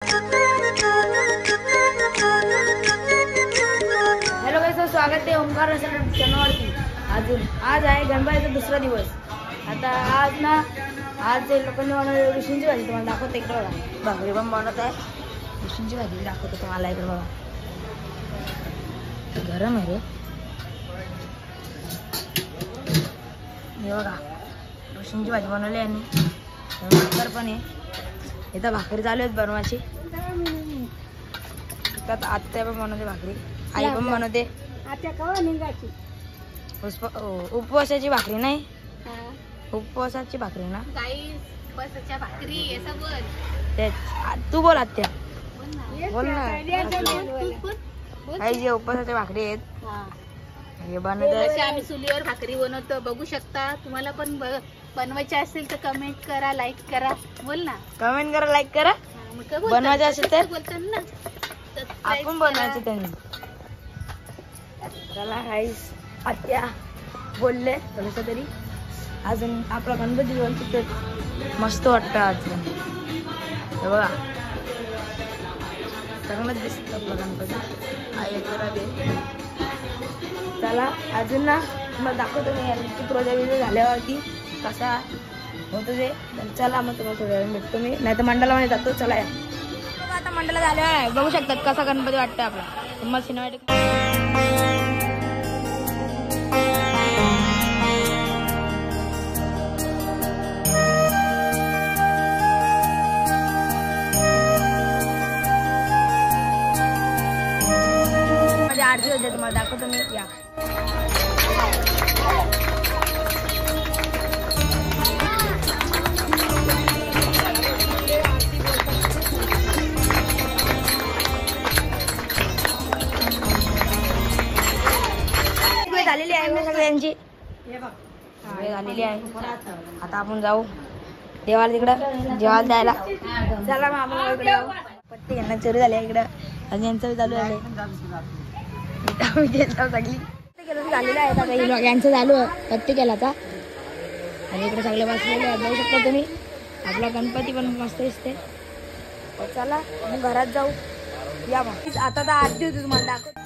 Hello guys, स्वागत आहे ओमकार चॅनलवरती। आज आहे गणपतीचा दुसरा दिवस। आता आज लोकांनी बनवलेली ऋषींची भाजी तुम्हाला दाखवते। इकडे बघा, भाकरी पण बनवत आहे। ऋषींची भाजी दाखवते तुम्हाला। इकडे बघा, गरम आहे रे। हे बघा, ऋषींची भाजी बनवली आणि भाकर पण आहे। इथं भाकरी चालू आहेत बनवायची। आत्या पण बनवते भाकरी, आई पण बनवते। उपवासाची भाकरी नाही, उपवासाची भाकरी ना उपवासाच्या भाकरी असं बोल। तेच तू बोल आत्या, बोल ना। काही जे उपवासाच्या भाकरी आहेत हे बनवते। आम्ही चुलीवर भाकरी बनवतो, बघू शकता। तुम्हाला पण बनवायचे असेल तर कमेंट करा, लाईक करा। बोल ना, कमेंट करा, लाईक करा। बनवायचे असेल तर बोलतात ना, आपण बनवायचं त्यांनी। चला गाईस, आत्या बोलले थोडंसं तरी। अजून आपला गणपती बोलतो मस्त वाटतं। आज हे बघा, चांगलंच दिसतं आपला गणपती। चला अजून ना तुम्हाला दाखवतो मी यांची प्रोजेक्ट झाल्यावरती कसा होतं ते। चला मग तुम्हाला थोड्या वेळ भेटतो मी, नाही तर मंडळामध्ये जातो। चला या, आता मंडळात झाल्यावर आहे, बघू शकतात कसा गणपती वाटतं आपला। तुम्हाला सिनेमॅटिक माझ्या आरती होते, तुम्हाला दाखवतो मी। या झालेली आहे सगळ्यांची, झालेली आहे। आता आपण जाऊ देवाला, तिकडं जेवायला द्यायला। चला मग आपण इकडे जाऊ। पत्ते यांना चोरी झाली इकडं, आणि यांचं चालू आहे सगळी झालेलं आहे। आता यांचं चालू आहे पत्ते केलाचा, आणि इकडे सगळे बसलेले आहेत, बघू शकता तुम्ही। आपला गणपती पण मस्त दिसते। चला मग घरात जाऊ। या मग आता तर आरती होती, तुम्हाला दाखव।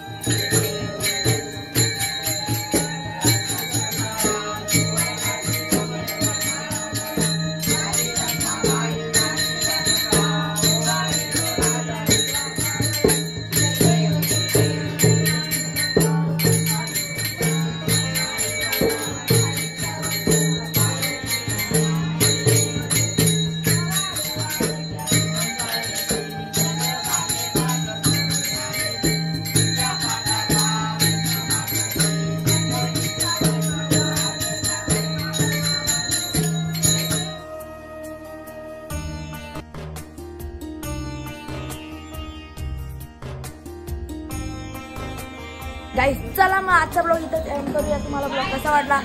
गाइस चला मग आजचा ब्लॉग इथं एंड करूया। तुम्हाला ब्लॉग कसा वाटला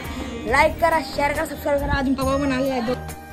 लाईक करा, शेअर करा, सबस्क्राईब करा। अजून पप्पा पण आले आहेत।